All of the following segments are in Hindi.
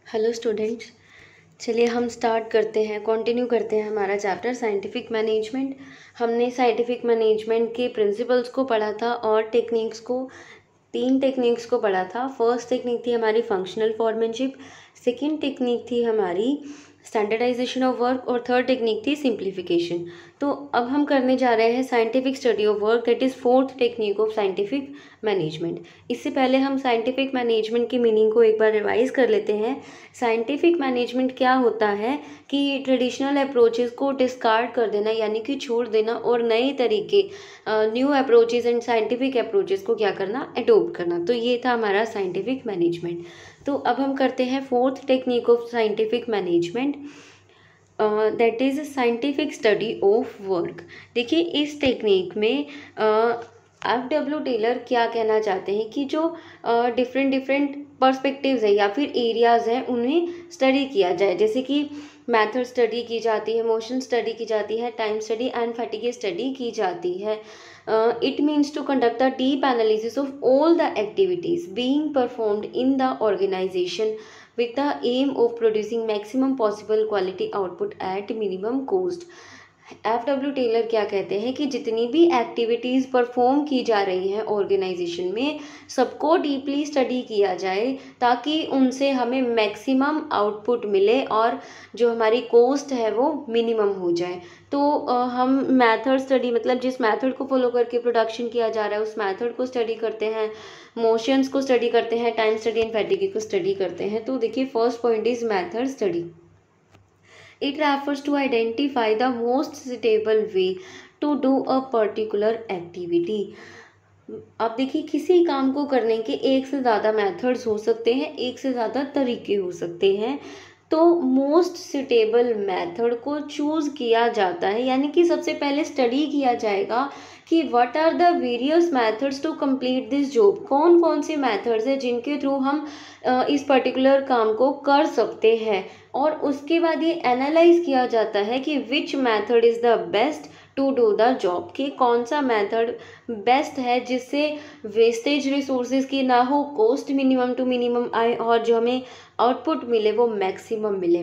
हेलो स्टूडेंट्स, चलिए हम स्टार्ट करते हैं, कंटिन्यू करते हैं हमारा चैप्टर साइंटिफिक मैनेजमेंट। हमने साइंटिफिक मैनेजमेंट के प्रिंसिपल्स को पढ़ा था और टेक्निक्स को, 3 टेक्निक्स को पढ़ा था। फर्स्ट टेक्निक थी हमारी फंक्शनल फॉर्मेनशिप, सेकंड टेक्निक थी हमारी स्टैंडर्डाइजेशन ऑफ वर्क और थर्ड टेक्निक थी सिंप्लीफिकेशन। तो अब हम करने जा रहे हैं scientific study of work, that is fourth technique of scientific management. इससे पहले हम साइंटिफिक मैनेजमेंट की मीनिंग को एक बार रिवाइज कर लेते हैं। साइंटिफिक मैनेजमेंट क्या होता है कि ट्रेडिशनल अप्रोचेस को डिस्कार्ड कर देना, यानी कि छोड़ देना, और नए तरीके, new approaches and scientific approaches को क्या करना, एडोप्ट करना। तो ये था हमारा साइंटिफिक मैनेजमेंट। तो अब हम करते हैं fourth technique of scientific management, that is scientific study of work. देखिए इस टेक्निक में F.W. टेलर क्या कहना चाहते हैं कि जो डिफरेंट पर्सपेक्टिव्स है या फिर एरियाज़ हैं उन्हें स्टडी किया जाए, जैसे कि मेथड स्टडी की जाती है, मोशन स्टडी की जाती है, time study and fatigue study की जाती है। It means to conduct a deep analysis of all the activities being performed in the organization with the aim of producing maximum possible quality output at minimum cost. F.W. Taylor क्या कहते हैं कि जितनी भी एक्टिविटीज़ परफॉर्म की जा रही हैं ऑर्गेनाइजेशन में, सबको डीपली स्टडी किया जाए ताकि उनसे हमें मैक्सिमम आउटपुट मिले और जो हमारी कॉस्ट है वो मिनिमम हो जाए। तो हम मेथड स्टडी, मतलब जिस मेथड को फॉलो करके प्रोडक्शन किया जा रहा है उस मेथड को स्टडी करते हैं, मोशंस को स्टडी करते हैं, टाइम स्टडी एंड फैटिग को स्टडी करते हैं। तो देखिए first point is method study. It refers to identify the most suitable way to do a particular activity. अब देखिए किसी काम को करने के एक से ज़्यादा मेथड्स हो सकते हैं, एक से ज़्यादा तरीके हो सकते हैं। तो मोस्ट सुटेबल मेथड को चूज़ किया जाता है, यानी कि सबसे पहले स्टडी किया जाएगा कि what are the various methods to complete this job. कौन कौन से मेथड्स हैं जिनके थ्रू हम इस पर्टिकुलर काम को कर सकते हैं, और उसके बाद ये एनालाइज किया जाता है कि which method is the best to do the job, कि कौन सा मेथड बेस्ट है जिससे वेस्टेज रिसोर्सेज की ना हो, कॉस्ट मिनिमम टू मिनिमम आए और जो हमें आउटपुट मिले वो मैक्सिमम मिले।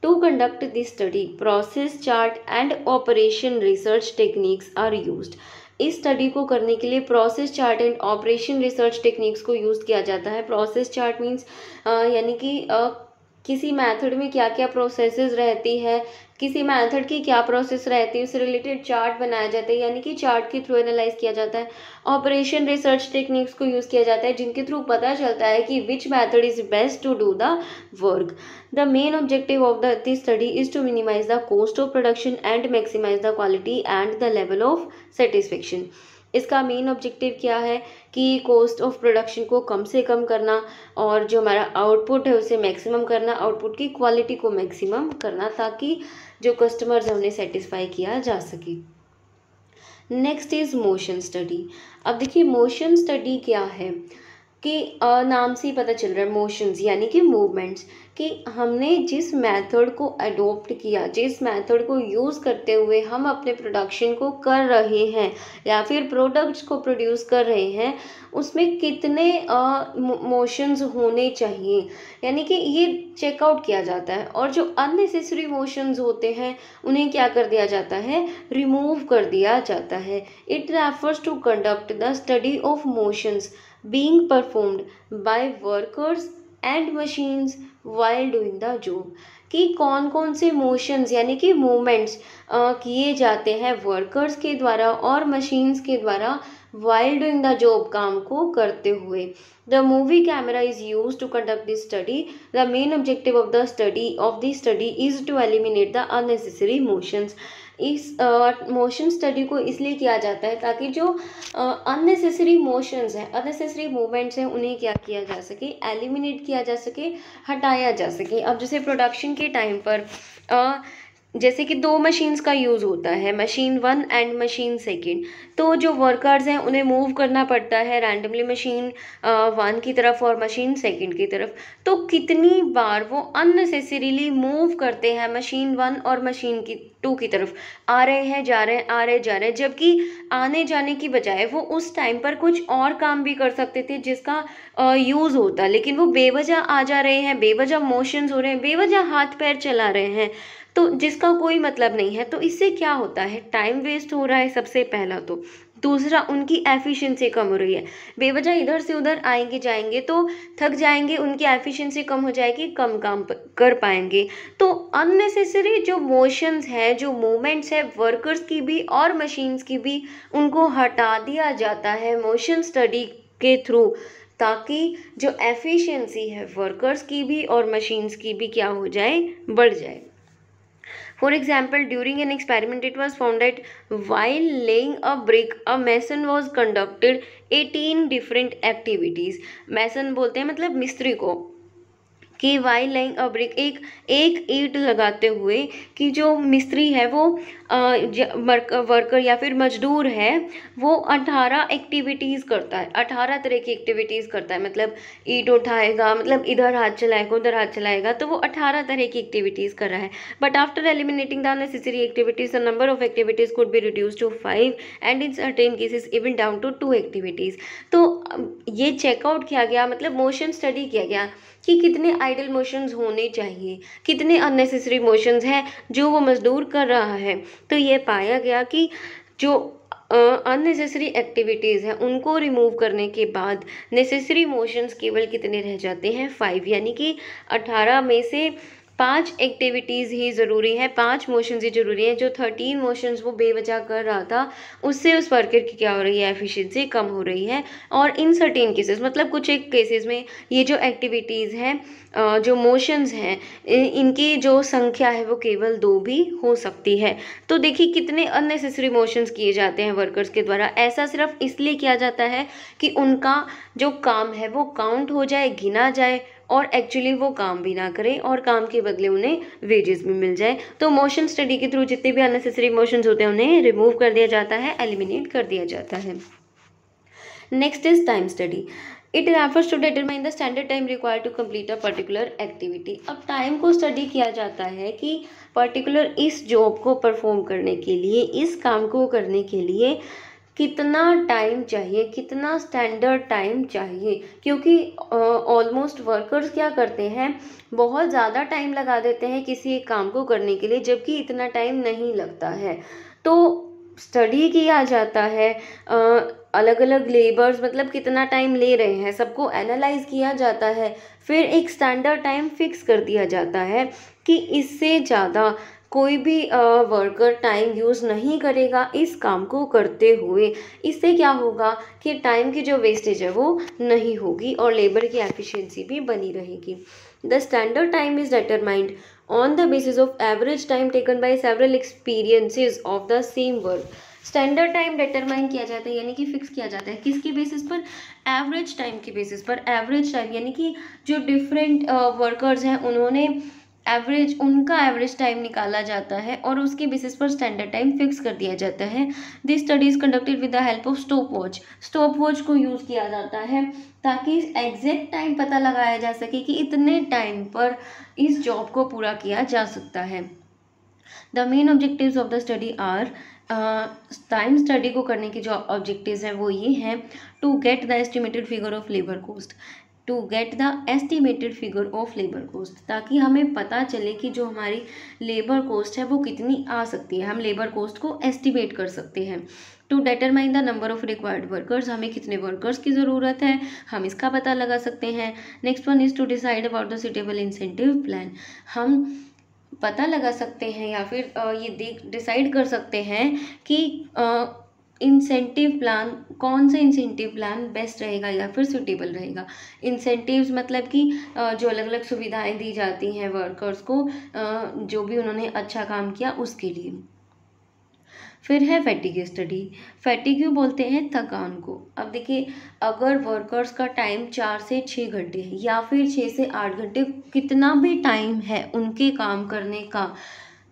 To conduct this study process chart and operation research techniques are used. इस स्टडी को करने के लिए process chart and operation research techniques को यूज़ किया जाता है। प्रोसेस चार्ट मीन्स यानी कि किसी मेथड में क्या क्या प्रोसेसेस रहती है, किसी मेथड की क्या प्रोसेस रहती है, उससे रिलेटेड चार्ट बनाया जाता है, यानी कि चार्ट के थ्रू एनालाइज किया जाता है। ऑपरेशन रिसर्च टेक्निक्स को यूज़ किया जाता है जिनके थ्रू पता चलता है कि which method is best to do the work. The main objective of this study is to minimise the cost of production and maximise the quality and the level of satisfaction. इसका मेन ऑब्जेक्टिव क्या है कि कॉस्ट ऑफ प्रोडक्शन को कम से कम करना और जो हमारा आउटपुट है उसे मैक्सिमम करना, आउटपुट की क्वालिटी को मैक्सिमम करना, ताकि जो कस्टमर्स हैं उन्हें सेटिस्फाई किया जा सके। Next is motion study. अब देखिए मोशन स्टडी क्या है कि नाम से ही पता चल रहा है, मोशंस यानी कि मूवमेंट्स, कि हमने जिस मेथड को अडोप्ट किया, जिस मेथड को यूज़ करते हुए हम अपने प्रोडक्शन को कर रहे हैं या फिर प्रोडक्ट्स को प्रोड्यूस कर रहे हैं, उसमें कितने मोशंस होने चाहिए, यानी कि ये चेकआउट किया जाता है। और जो अननेसेसरी मोशंस होते हैं उन्हें क्या कर दिया जाता है, रिमूव कर दिया जाता है। It refers to conduct the study of motions being performed by workers and machines while doing the job, कि कौन कौन से मोशंस यानी कि मूवमेंट्स किए जाते हैं वर्कर्स के द्वारा और मशीन्स के द्वारा while doing the job, काम को करते हुए। The movie camera is used to conduct this study. The main objective of the study is to eliminate the unnecessary motions. इस मोशन स्टडी को इसलिए किया जाता है ताकि जो अननेसेसरी मोशंस हैं, अननेसेसरी मूवमेंट्स हैं, उन्हें क्या किया जा सके, एलिमिनेट किया जा सके, हटाया जा सके। अब जैसे प्रोडक्शन के टाइम पर जैसे कि 2 मशीन्स का यूज़ होता है, मशीन 1 एंड मशीन 2, तो जो वर्कर्स हैं उन्हें मूव करना पड़ता है रैंडमली मशीन 1 की तरफ और मशीन 2 की तरफ। तो कितनी बार वो अननेसेसरीली मूव करते हैं मशीन 1 और मशीन टू की तरफ आ रहे हैं, जा रहे हैं, आ रहे जा रहे हैं, जबकि आने जाने की बजाय वो उस टाइम पर कुछ और काम भी कर सकते थे जिसका यूज़ होता, लेकिन वो बेवजह आ जा रहे हैं, बेवजह मोशंस हो रहे हैं, बेवजह हाथ पैर चला रहे हैं, तो जिसका कोई मतलब नहीं है। तो इससे क्या होता है, टाइम वेस्ट हो रहा है सबसे पहला तो, दूसरा उनकी एफिशिएंसी कम हो रही है, बेवजह इधर से उधर आएंगे जाएंगे तो थक जाएंगे, उनकी एफिशिएंसी कम हो जाएगी, कम काम कर पाएंगे। तो अननेसेसरी जो मोशंस है, जो मूवमेंट्स है वर्कर्स की भी और मशीन्स की भी, उनको हटा दिया जाता है मोशन स्टडी के थ्रू, ताकि जो एफिशिएंसी है वर्कर्स की भी और मशीन्स की भी क्या हो जाए, बढ़ जाए। For example, during an experiment, it was found that while laying a brick, a mason was conducted 18 different activities. mason बोलते हैं मतलब मिस्त्री को, कि वाइल लाइंग अ ब्रिक, एक ईंट लगाते हुए कि जो मिस्त्री है वो वर्कर या फिर मजदूर है वो 18 एक्टिविटीज़ करता है, 18 तरह की एक्टिविटीज़ करता है। मतलब ईंट उठाएगा, मतलब इधर हाथ चलाएगा, उधर हाथ चलाएगा, तो वो 18 तरह की एक्टिविटीज़ कर रहा है। But after eliminating the unnecessary activities the number of activities could be reduce to 5 and in certain cases even down to 2 activities. तो ये चेकआउट किया गया, मतलब मोशन स्टडी किया गया कि कितने आइडल मोशंस होने चाहिए, कितने अननेसेसरी मोशंस हैं जो वो मजदूर कर रहा है। तो ये पाया गया कि जो अननेसेसरी एक्टिविटीज़ हैं उनको रिमूव करने के बाद नेसेसरी मोशंस केवल कितने रह जाते हैं, 5, यानी कि 18 में से 5 एक्टिविटीज़ ही ज़रूरी है, 5 मोशंस ही ज़रूरी हैं। जो 13 मोशंस वो बेवजह कर रहा था, उससे उस वर्कर की क्या हो रही है, एफिशिएंसी कम हो रही है। और इन सर्टेन केसेस, मतलब कुछ एक केसेस में ये जो एक्टिविटीज़ हैं, जो मोशंस हैं, इनकी जो संख्या है वो केवल 2 भी हो सकती है। तो देखिए कितने अननेसेसरी मोशंस किए जाते हैं वर्कर्स के द्वारा। ऐसा सिर्फ इसलिए किया जाता है कि उनका जो काम है वो काउंट हो जाए, गिना जाए, और एक्चुअली वो काम भी ना करें और काम के बदले उन्हें वेजेस भी मिल जाए। तो मोशन स्टडी के थ्रू जितने भी अननेसेसरी मोशंस होते हैं उन्हें रिमूव कर दिया जाता है, एलिमिनेट कर दिया जाता है। Next is time study. It refers to determine the standard time required to complete a particular activity. अब टाइम को स्टडी किया जाता है कि पर्टिकुलर इस जॉब को परफॉर्म करने के लिए, इस काम को करने के लिए कितना टाइम चाहिए, कितना स्टैंडर्ड टाइम चाहिए। क्योंकि ऑलमोस्ट वर्कर्स क्या करते हैं, बहुत ज़्यादा टाइम लगा देते हैं किसी एक काम को करने के लिए, जबकि इतना टाइम नहीं लगता है। तो स्टडी किया जाता है, अलग अलग लेबर्स मतलब कितना टाइम ले रहे हैं, सबको एनालाइज किया जाता है, फिर एक स्टैंडर्ड टाइम फिक्स कर दिया जाता है कि इससे ज़्यादा कोई भी वर्कर टाइम यूज़ नहीं करेगा इस काम को करते हुए। इससे क्या होगा कि टाइम की जो वेस्टेज है वो नहीं होगी और लेबर की एफिशिएंसी भी बनी रहेगी। The standard time is determined on the basis of average time taken by several experiences of the same work. Standard time determine किया जाता है, यानी कि फिक्स किया जाता है किसके बेसिस पर, एवरेज टाइम के बेसिस पर। एवरेज टाइम यानी कि जो डिफरेंट वर्कर्स हैं उन्होंने एवरेज, उनका एवरेज टाइम निकाला जाता है और उसके बेसिस पर स्टैंडर्ड टाइम फिक्स कर दिया जाता है। This study is conducted with the help of stop watch. Stop watch को यूज़ किया जाता है ताकि एग्जैक्ट टाइम पता लगाया जा सके कि इतने टाइम पर इस जॉब को पूरा किया जा सकता है। The main objectives of the study are, time study को करने के जो ऑब्जेक्टिव्स हैं वो ये हैं, to get the estimated figure of labour cost, to get the estimated figure of labour cost, ताकि हमें पता चले कि जो हमारी लेबर कॉस्ट है वो कितनी आ सकती है, हम लेबर कॉस्ट को एस्टिमेट कर सकते हैं। To determine the number of required workers, हमें कितने वर्कर्स की ज़रूरत है हम इसका पता लगा सकते हैं। Next one is to decide about the suitable incentive plan, हम पता लगा सकते हैं या फिर ये डिसाइड कर सकते हैं कि इंसेंटिव प्लान, कौन सा इंसेंटिव प्लान बेस्ट रहेगा या फिर सूटेबल रहेगा। इंसेंटिव्स मतलब कि जो अलग अलग सुविधाएं दी जाती हैं वर्कर्स को, जो भी उन्होंने अच्छा काम किया उसके लिए। फिर है फैटिग स्टडी। फैटिग बोलते हैं थकान को। अब देखिए, अगर वर्कर्स का टाइम 4 से 6 घंटे है या फिर 6 से 8 घंटे, कितना भी टाइम है उनके काम करने का,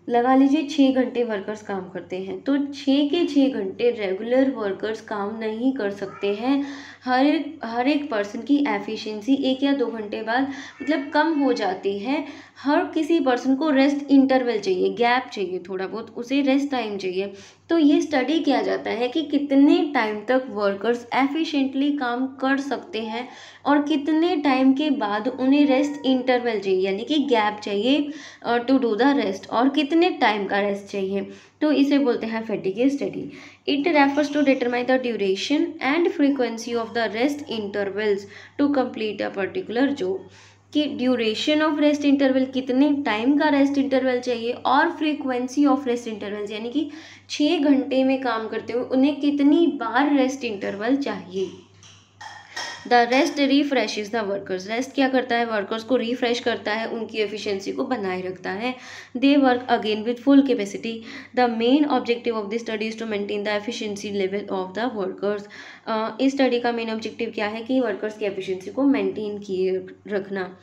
लगा लीजिए 6 घंटे वर्कर्स काम करते हैं, तो 6 के 6 घंटे रेगुलर वर्कर्स काम नहीं कर सकते हैं। हर एक पर्सन की एफिशिएंसी 1 या 2 घंटे बाद मतलब कम हो जाती है। हर किसी पर्सन को रेस्ट इंटरवल चाहिए, गैप चाहिए, थोड़ा बहुत उसे रेस्ट टाइम चाहिए। तो ये स्टडी किया जाता है कि कितने टाइम तक वर्कर्स एफिशिएंटली काम कर सकते हैं और कितने टाइम के बाद उन्हें रेस्ट इंटरवल चाहिए, यानी कि गैप चाहिए टू डू द रेस्ट, और कितने टाइम का रेस्ट चाहिए। तो इसे बोलते हैं fatigue study. It refers to determine the duration and frequency of the rest intervals to complete a particular job, कि ड्यूरेशन ऑफ रेस्ट इंटरवल, कितने टाइम का रेस्ट इंटरवल चाहिए, और फ्रीक्वेंसी ऑफ रेस्ट इंटरवल्स, यानी कि 6 घंटे में काम करते हुए उन्हें कितनी बार रेस्ट इंटरवल चाहिए। The rest refreshes the workers, rest क्या करता है, वर्कर्स को रिफ्रेश करता है, उनकी एफिशिएंसी को बनाए रखता है। They work again with full capacity. The main objective of this study is to maintain the efficiency level of the workers. इस स्टडी का मेन ऑब्जेक्टिव क्या है कि वर्कर्स की एफिशिएंसी को मेंटेन किए रखना।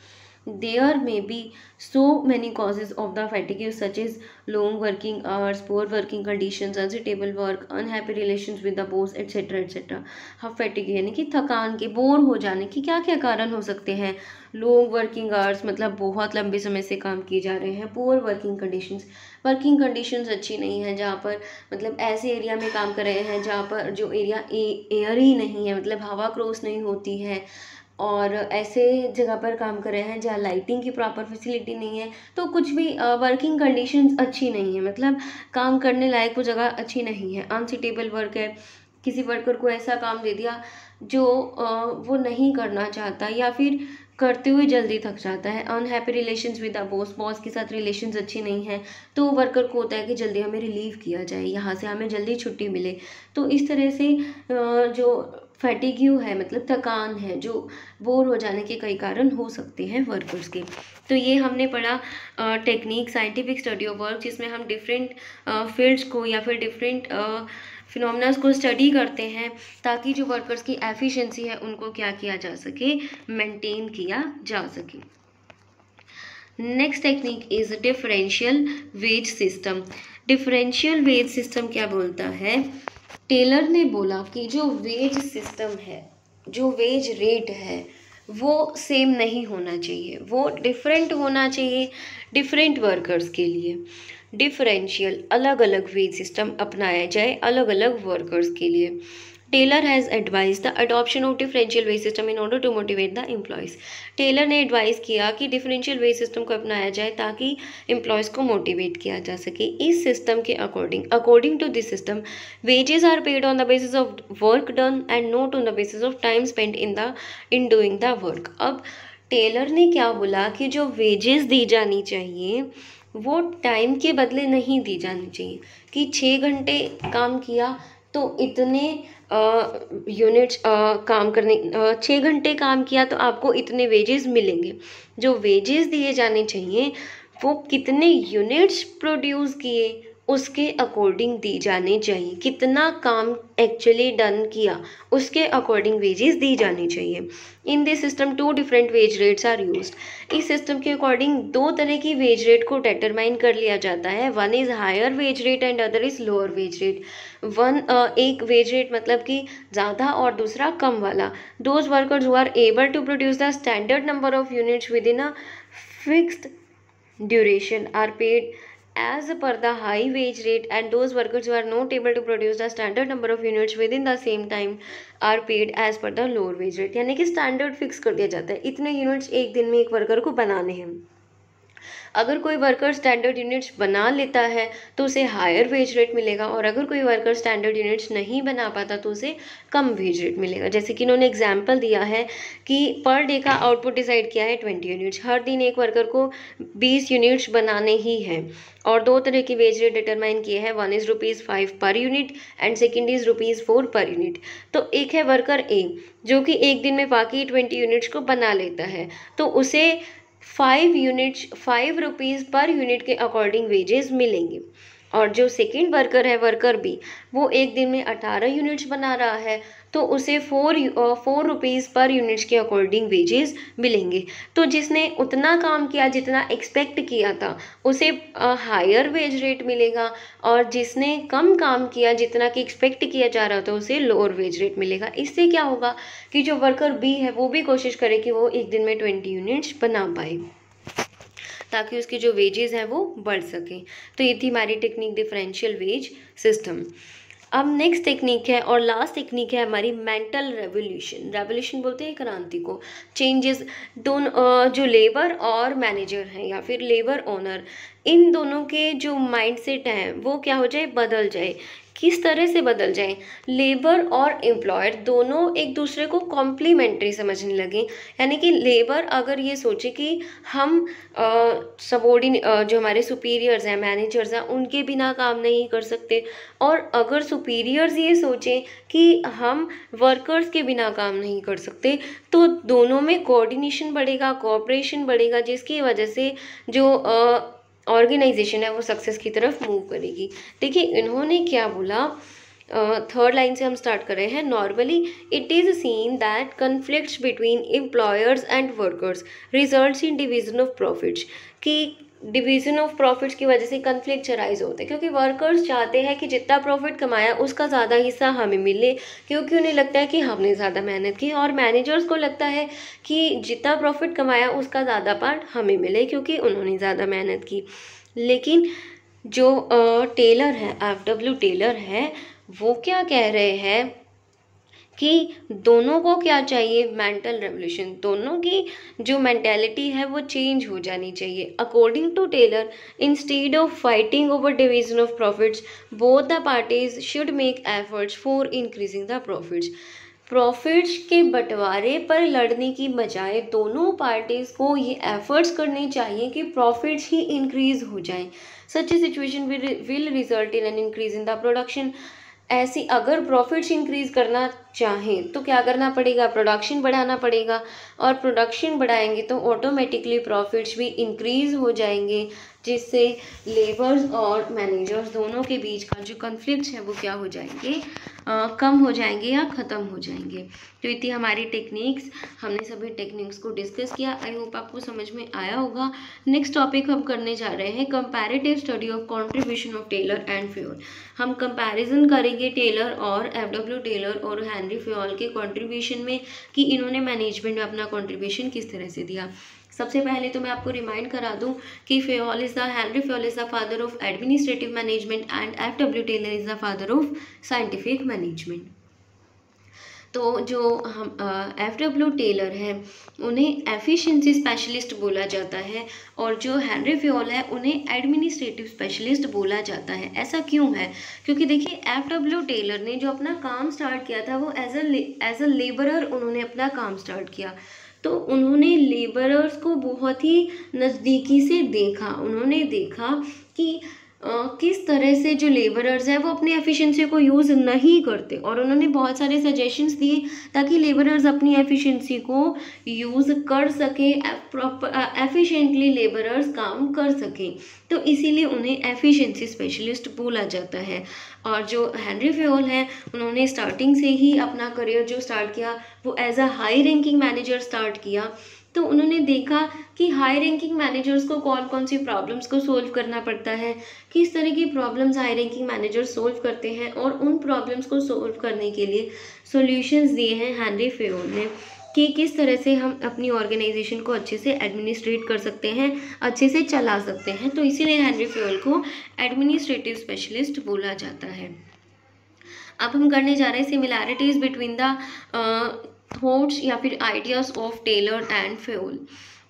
There may be so many causes of the fatigue such as long working hours, poor working conditions, unsuitable work, unhappy relations with the boss, etc. etc. हाँ, fatigue यानी कि थकान के, बोर हो जाने की क्या क्या कारण हो सकते हैं। लॉन्ग वर्किंग आवर्स मतलब बहुत लंबे समय से काम किए जा रहे हैं। पुअर वर्किंग कंडीशंस अच्छी नहीं है, जहाँ पर मतलब ऐसे एरिया में काम कर रहे हैं जहाँ पर जो एरिया एयर ही नहीं है, मतलब हवा क्रॉस नहीं होती है, और ऐसे जगह पर काम कर रहे हैं जहाँ लाइटिंग की प्रॉपर फैसिलिटी नहीं है। तो कुछ भी वर्किंग कंडीशंस अच्छी नहीं है, मतलब काम करने लायक वो जगह अच्छी नहीं है। अनसिटेबल वर्क है, किसी वर्कर को ऐसा काम दे दिया जो वो नहीं करना चाहता या फिर करते हुए जल्दी थक जाता है। Unhappy relations with the boss के साथ रिलेशंस अच्छी नहीं है, तो वर्कर को होता है कि जल्दी हमें रिलीव किया जाए, यहाँ से हमें जल्दी छुट्टी मिले। तो इस तरह से जो फैटिग्यू है मतलब थकान है, जो बोर हो जाने के कई कारण हो सकते हैं वर्कर्स के। तो ये हमने पढ़ा technique scientific study of work, जिसमें हम डिफरेंट फील्ड्स को या फिर डिफरेंट फिनोमेनास को स्टडी करते हैं ताकि जो वर्कर्स की एफिशिएंसी है उनको क्या किया जा सके, मेंटेन किया जा सके। Next technique is differential wage system. Differential wage system क्या बोलता है, टेलर ने बोला कि जो वेज सिस्टम है, जो वेज रेट है, वो सेम नहीं होना चाहिए, वो डिफरेंट होना चाहिए डिफरेंट वर्कर्स के लिए। डिफरेंशियल अलग अलग वेज सिस्टम अपनाया जाए अलग अलग वर्कर्स के लिए। Taylor has advise the adoption of differential wage system in order to motivate the employees. Taylor ने एडवाइस किया कि डिफरेंशियल वेज सिस्टम को अपनाया जाए ताकि एम्प्लॉयज़ को मोटिवेट किया जा सके। इस सिस्टम के according to this system wages are paid on the basis of work done and not on the basis of time spent in doing the work. अब टेलर ने क्या बोला कि जो वेजेस दी जानी चाहिए वो टाइम के बदले नहीं दी जानी चाहिए, कि 6 घंटे काम किया तो इतने यूनिट्स काम करने 6 घंटे काम किया तो आपको इतने वेजेस मिलेंगे। जो वेजेस दिए जाने चाहिए वो कितने यूनिट्स प्रोड्यूस किए उसके अकॉर्डिंग दी जाने चाहिए, कितना काम एक्चुअली डन किया उसके अकॉर्डिंग वेजेस दी जानी चाहिए। In this system 2 different wage rates are used. इस सिस्टम के अकॉर्डिंग 2 तरह की वेज रेट को डिटरमाइन कर लिया जाता है। One is higher wage rate and other is lower wage rate. एक वेज रेट मतलब कि ज़्यादा और दूसरा कम वाला। Those workers who are able to produce the standard number of units within a fixed duration are paid as per the high wage rate, and those workers who are not able to produce the standard number of units within the same time are paid as per the lower wage rate। यानी कि स्टैंडर्ड फिक्स कर दिया जाता है, इतने यूनिट्स एक दिन में एक वर्कर को बनाने हैं। अगर कोई वर्कर स्टैंडर्ड यूनिट्स बना लेता है तो उसे हायर वेज रेट मिलेगा, और अगर कोई वर्कर स्टैंडर्ड यूनिट्स नहीं बना पाता तो उसे कम वेज रेट मिलेगा। जैसे कि इन्होंने एग्जांपल दिया है कि पर डे का आउटपुट डिसाइड किया है 20 यूनिट्स। हर दिन एक वर्कर को 20 यूनिट्स बनाने ही है, और 2 तरह की वेज रेट डिटरमाइन किए हैं। One is ₹5 per unit and second is ₹4 per unit. तो एक है वर्कर ए जो कि एक दिन में बाकी 20 यूनिट्स को बना लेता है, तो उसे 5 रुपीज़ पर यूनिट के अकॉर्डिंग वेजेस मिलेंगे। और जो सेकंड वर्कर है वर्कर बी, वो एक दिन में 18 यूनिट्स बना रहा है, तो उसे 4 रुपीज़ पर यूनिट्स के अकॉर्डिंग वेजेस मिलेंगे। तो जिसने उतना काम किया जितना एक्सपेक्ट किया था उसे हायर वेज रेट मिलेगा, और जिसने कम काम किया जितना कि एक्सपेक्ट किया जा रहा था उसे लोअर वेज रेट मिलेगा। इससे क्या होगा कि जो वर्कर बी है वो भी कोशिश करे कि वो एक दिन में 20 यूनिट्स बना पाए, ताकि उसकी जो वेजेस हैं वो बढ़ सकें। तो ये थी हमारी टेक्निक डिफरेंशियल वेज सिस्टम। अब नेक्स्ट टेक्निक है और लास्ट टेक्निक है हमारी मेंटल रेवोल्यूशन। रेवोल्यूशन बोलते हैं क्रांति को, चेंजेस। दोनों जो लेबर और मैनेजर हैं या फिर लेबर ओनर, इन दोनों के जो माइंडसेट हैं वो क्या हो जाए, बदल जाए। किस तरह से बदल जाए, लेबर और एम्प्लॉयर दोनों एक दूसरे को कॉम्प्लीमेंट्री समझने लगे। यानी कि लेबर अगर ये सोचे कि हम जो हमारे सुपीरियर्स हैं, मैनेजर्स हैं, उनके बिना काम नहीं कर सकते, और अगर सुपीरियर्स ये सोचें कि हम वर्कर्स के बिना काम नहीं कर सकते, तो दोनों में कोऑर्डिनेशन बढ़ेगा, कोऑपरेशन बढ़ेगा, जिसकी वजह से जो ऑर्गेनाइजेशन है वो सक्सेस की तरफ मूव करेगी। देखिए इन्होंने क्या बोला, थर्ड लाइन से हम स्टार्ट कर रहे हैं। Normally it is seen that conflicts between employers and workers results in division of profits, कि डिवीजन ऑफ प्रॉफिट्स की वजह से कन्फ्लिक्ट अराइज होते हैं, क्योंकि वर्कर्स चाहते हैं कि जितना प्रॉफिट कमाया उसका ज़्यादा हिस्सा हमें मिले, क्योंकि उन्हें लगता है कि हमने ज़्यादा मेहनत की, और मैनेजर्स को लगता है कि जितना प्रॉफिट कमाया उसका ज़्यादा पार्ट हमें मिले, क्योंकि उन्होंने ज़्यादा मेहनत की। लेकिन जो टेलर है, FW टेलर है, वो क्या कह रहे हैं कि दोनों को क्या चाहिए, मेंटल रेवोल्यूशन। दोनों की जो मेंटेलिटी है वो चेंज हो जानी चाहिए। According to Taylor, instead of fighting over division of profits, both the parties should make efforts for increasing the profits. Profits के बंटवारे पर लड़ने की बजाय दोनों पार्टीज को ये एफर्ट्स करने चाहिए कि प्रॉफिट्स ही इंक्रीज हो जाएं। Such a situation will result in an increase in the production. ऐसी अगर प्रॉफिट्स इंक्रीज करना चाहें तो क्या करना पड़ेगा, प्रोडक्शन बढ़ाना पड़ेगा, और प्रोडक्शन बढ़ाएंगे तो ऑटोमेटिकली प्रॉफिट्स भी इंक्रीज हो जाएंगे, जिससे लेबर्स और मैनेजर्स दोनों के बीच का जो कन्फ्लिक्ट्स है वो क्या हो जाएंगे, कम हो जाएंगे या ख़त्म हो जाएंगे। तो ये थी हमारी टेक्निक्स। हमने सभी टेक्निक्स को डिस्कस किया। आई होप आपको समझ में आया होगा। नेक्स्ट टॉपिक हम करने जा रहे हैं comparative study of contribution of Taylor and Fayol. हम कंपैरिजन करेंगे टेलर और FW टेलर और हेनरी फ्योल के कंट्रीब्यूशन में, कि इन्होंने मैनेजमेंट में अपना कंट्रीब्यूशन किस तरह से दिया। सबसे पहले तो मैं आपको रिमाइंड करा दूं कि Henry Fayol is the father of administrative management and FW Taylor is the father of scientific management. तो जो हम FW टेलर है उन्हें एफिशिएंसी स्पेशलिस्ट बोला जाता है, और जो हेनरी फ्योल है उन्हें एडमिनिस्ट्रेटिव स्पेशलिस्ट बोला जाता है। ऐसा क्यों है, क्योंकि देखिए FW टेलर ने जो अपना काम स्टार्ट किया था वो एज अ लेबरर उन्होंने अपना काम स्टार्ट किया। तो उन्होंने लेबरर्स को बहुत ही नज़दीकी से देखा। उन्होंने देखा कि किस तरह से जो लेबरर्स हैं वो अपनी एफिशिएंसी को यूज़ नहीं करते, और उन्होंने बहुत सारे सजेशंस दिए ताकि लेबरर्स अपनी एफिशिएंसी को यूज़ कर सकें, एफिशिएंटली लेबरर्स काम कर सकें। तो इसीलिए उन्हें एफिशिएंसी स्पेशलिस्ट बोला जाता है। और जो हेनरी फ्योल हैं उन्होंने स्टार्टिंग से ही अपना करियर जो स्टार्ट किया वो as a high ranking manager start किया। तो उन्होंने देखा कि हाई रैंकिंग मैनेजर्स को कौन कौन सी प्रॉब्लम्स को सोल्व करना पड़ता है, किस तरह की problems high ranking manager solve करते हैं, और उन प्रॉब्लम्स को सोल्व करने के लिए सॉल्यूशंस दिए हैं हेनरी फ्योल ने, कि किस तरह से हम अपनी ऑर्गेनाइजेशन को अच्छे से एडमिनिस्ट्रेट कर सकते हैं, अच्छे से चला सकते हैं। तो इसीलिए हेनरी फ्योल को एडमिनिस्ट्रेटिव स्पेशलिस्ट बोला जाता है। अब हम करने जा रहे हैं सिमिलैरिटीज़ बिटवीन द थॉट्स या फिर ideas of Taylor and Fayol.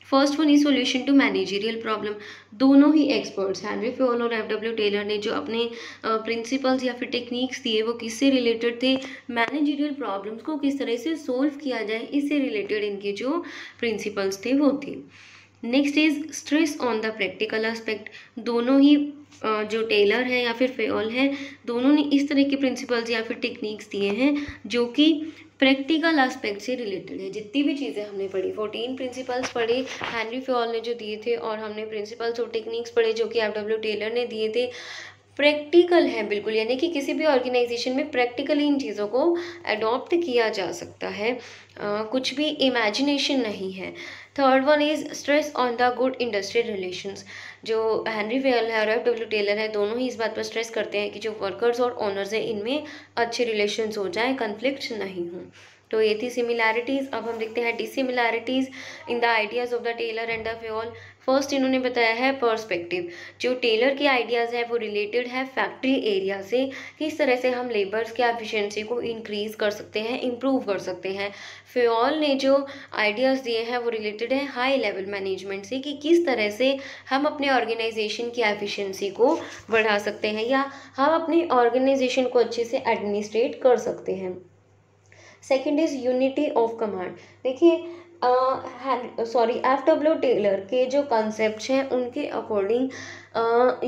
First one is solution to managerial problem. दोनों ही एक्सपर्ट्स हेनरी फ्योल और FW टेलर ने जो अपने प्रिंसिपल्स या फिर टेक्निक्स दिए वो किससे रिलेटेड थे, मैनेजरियल प्रॉब्लम्स को किस तरह से सोल्व किया जाए, इससे रिलेटेड इनके जो प्रिंसिपल्स थे वो थे। Next is stress on the practical aspect. दोनों ही जो टेलर है या फिर फ्योल है दोनों ने इस तरह के प्रिंसिपल्स या फिर टेक्निक्स दिए हैं जो कि प्रैक्टिकल एस्पेक्ट से रिलेटेड है। जितनी भी चीज़ें हमने पढ़ी, 14 प्रिंसिपल्स पढ़े हेनरी फ्योल ने जो दिए थे, और हमने प्रिंसिपल्स और टेक्निक्स पढ़े जो कि FW टेलर ने दिए थे। प्रैक्टिकल है बिल्कुल, यानी कि किसी भी ऑर्गेनाइजेशन में प्रैक्टिकली इन चीज़ों को अडॉप्ट किया जा सकता है, कुछ भी इमेजिनेशन नहीं है। Third one is stress on the good industrial relations. जो हेनरी फेयल है और एफ डब्ल्यू टेलर है, दोनों ही इस बात पर स्ट्रेस करते हैं कि जो वर्कर्स और ओनर्स हैं इनमें अच्छे रिलेशंस हो जाए, कन्फ्लिक्ट नहीं हो। तो ये थी सिमिलैरिटीज़। अब हम देखते हैं dissimilarities in the ideas of the Taylor and the Fayol. First इन्होंने बताया है पर्सपेक्टिव। जो टेलर के आइडियाज़ हैं वो रिलेटेड है फैक्ट्री एरिया से, किस तरह से हम लेबर्स के एफिशिएंसी को इंक्रीज़ कर सकते हैं, इम्प्रूव कर सकते हैं। फेयल ने जो आइडियाज़ दिए हैं वो रिलेटेड है हाई लेवल मैनेजमेंट से, कि किस तरह से हम अपने ऑर्गेनाइजेशन की एफिशिएंसी को बढ़ा सकते हैं या हम अपनी ऑर्गेनाइजेशन को अच्छे से एडमिनिस्ट्रेट कर सकते हैं। Second is unity of command. देखिए एफ डब्ल्यू टेलर के जो कॉन्सेप्ट हैं उनके अकॉर्डिंग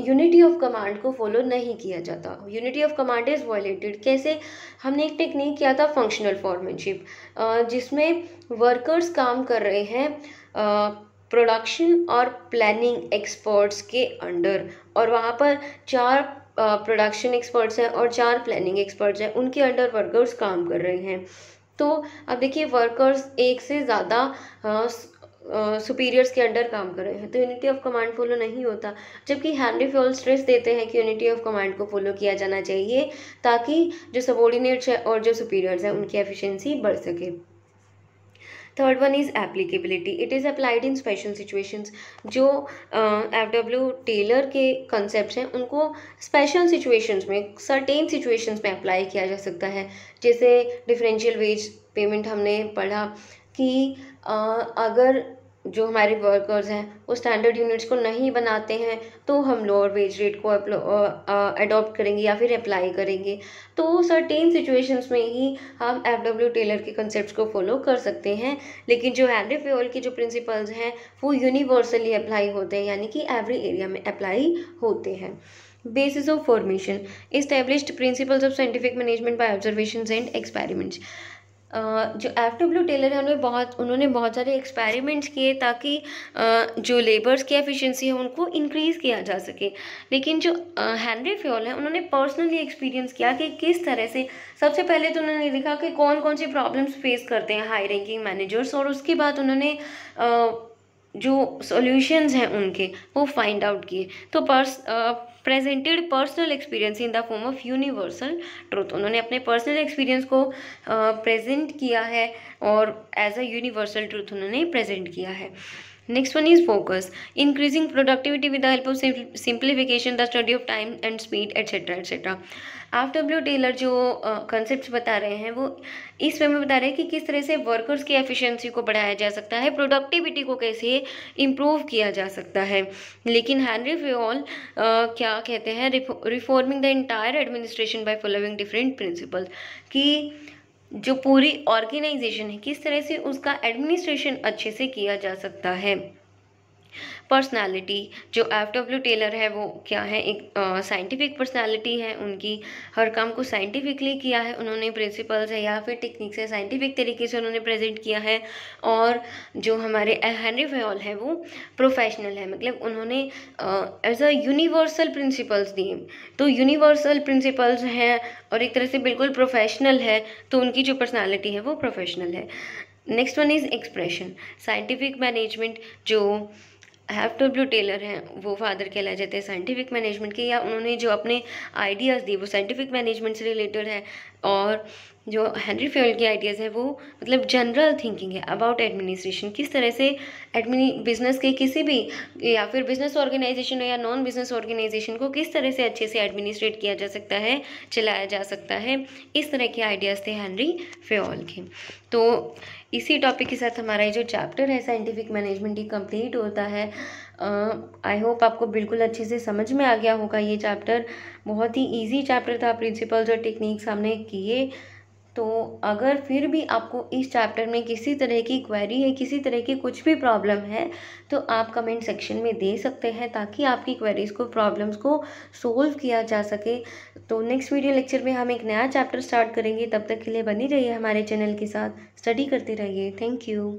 यूनिटी ऑफ कमांड को फॉलो नहीं किया जाता। Unity of command is violated. कैसे? हमने एक टेक्निक किया था फंक्शनल फॉर्मनशिप, जिसमें वर्कर्स काम कर रहे हैं प्रोडक्शन और प्लानिंग एक्सपर्ट्स के अंडर, और वहाँ पर 4 प्रोडक्शन एक्सपर्ट्स हैं और 4 प्लानिंग एक्सपर्ट्स हैं, उनके अंडर वर्कर्स काम कर रहे हैं। तो अब देखिए वर्कर्स एक से ज़्यादा सुपीरियर्स के अंडर काम कर रहे हैं, तो यूनिटी ऑफ कमांड फॉलो नहीं होता। जबकि हेनरी फेयल स्ट्रेस देते हैं कि यूनिटी ऑफ कमांड को फॉलो किया जाना चाहिए, ताकि जो सबॉर्डिनेट्स हैं और जो सुपीरियर्स हैं उनकी एफिशिएंसी बढ़ सके। Third one is applicability. It is applied in special situations. जो एफ.डब्ल्यू. टेलर के कंसेप्ट हैं उनको स्पेशल सिचुएशंस में, सर्टेन सिचुएशंस में अप्लाई किया जा सकता है। जैसे डिफरेंशियल वेज पेमेंट हमने पढ़ा कि अगर जो हमारे वर्कर्स हैं वो स्टैंडर्ड यूनिट्स को नहीं बनाते हैं तो हम लोअर वेज रेट को अडॉप्ट करेंगे या फिर अप्लाई करेंगे। तो सर्टेन सिचुएशंस में ही हम एफ.डब्ल्यू. टेलर के कंसेप्ट्स को फॉलो कर सकते हैं, लेकिन जो हेनरी फेयल के जो प्रिंसिपल्स हैं वो यूनिवर्सली अप्लाई होते हैं, यानी कि एवरी एरिया में अप्लाई होते हैं। Basis of formation, established principles of scientific management by observations and experiments. जो एफ.डब्ल्यू. टेलर है उन्होंने बहुत सारे एक्सपेरिमेंट्स किए ताकि जो लेबर्स की एफिशिएंसी है उनको इंक्रीज़ किया जा सके। लेकिन जो हेनरी फेयल है उन्होंने पर्सनली एक्सपीरियंस किया कि किस तरह से, सबसे पहले तो उन्होंने देखा कि कौन कौन सी प्रॉब्लम्स फेस करते हैं हाई रैंकिंग मैनेजर्स, और उसके बाद उन्होंने जो सॉल्यूशंस हैं उनके वो फाइंड आउट किए। तो presented personal experience in the form of universal truth. उन्होंने अपने पर्सनल एक्सपीरियंस को प्रेजेंट किया है और एज अ यूनिवर्सल ट्रूथ उन्होंने प्रेजेंट किया है। Next one is focus, increasing productivity with the help of simplification, the study of time and speed etcetera etcetera. F W. Taylor जो कंसेप्ट बता रहे हैं वो इस वे में बता रहे हैं कि किस तरह से वर्कर्स की एफिशिएंसी को बढ़ाया जा सकता है, प्रोडक्टिविटी को कैसे इम्प्रूव किया जा सकता है। लेकिन हेनरी फेयल क्या कहते हैं, reforming the entire administration by following different principle, कि जो पूरी ऑर्गेनाइजेशन है किस तरह से उसका एडमिनिस्ट्रेशन अच्छे से किया जा सकता है। पर्सनालिटी, जो एफ.डब्ल्यू. टेलर है वो क्या है, एक साइंटिफिक पर्सनालिटी है, उनकी हर काम को साइंटिफिकली किया है उन्होंने, प्रिंसिपल्स है या फिर टेक्निक्स है साइंटिफिक तरीके से उन्होंने प्रेजेंट किया है। और जो हमारे हेनरी फेयल है वो प्रोफेशनल है, मतलब उन्होंने एज अ यूनिवर्सल प्रिंसिपल्स दिए। तो यूनिवर्सल प्रिंसिपल्स हैं और एक तरह से बिल्कुल प्रोफेशनल है, तो उनकी जो पर्सनालिटी है वो प्रोफेशनल है। Next one is expression, scientific management. जो एफ.डब्ल्यू. टेलर हैं वो फादर कहलाए जाते हैं साइंटिफिक मैनेजमेंट के, या उन्होंने जो अपने आइडियाज़ दिए वो साइंटिफिक मैनेजमेंट से रिलेटेड है। और जो हेनरी फेयल के आइडियाज़ हैं वो मतलब जनरल थिंकिंग है अबाउट एडमिनिस्ट्रेशन, किस तरह से बिजनेस के किसी भी, या फिर बिजनेस ऑर्गेनाइजेशन हो या नॉन बिजनेस ऑर्गेनाइजेशन को किस तरह से अच्छे से एडमिनिस्ट्रेट किया जा सकता है, चलाया जा सकता है। इस तरह के आइडियाज़ थे हेनरी फेयल के। तो इसी टॉपिक के साथ हमारा ये जो चैप्टर है साइंटिफिक मैनेजमेंट ही कंप्लीट होता है। आई होप आपको बिल्कुल अच्छे से समझ में आ गया होगा। ये चैप्टर बहुत ही इजी चैप्टर था, प्रिंसिपल्स और टेक्निक्स हमने किए। तो अगर फिर भी आपको इस चैप्टर में किसी तरह की क्वेरी है, किसी तरह की कुछ भी प्रॉब्लम है, तो आप कमेंट सेक्शन में दे सकते हैं ताकि आपकी क्वेरीज को, प्रॉब्लम्स को सोल्व किया जा सके। तो नेक्स्ट वीडियो लेक्चर में हम एक नया चैप्टर स्टार्ट करेंगे। तब तक के लिए बनी रहिए हमारे चैनल के साथ, स्टडी करते रहिए। Thank you.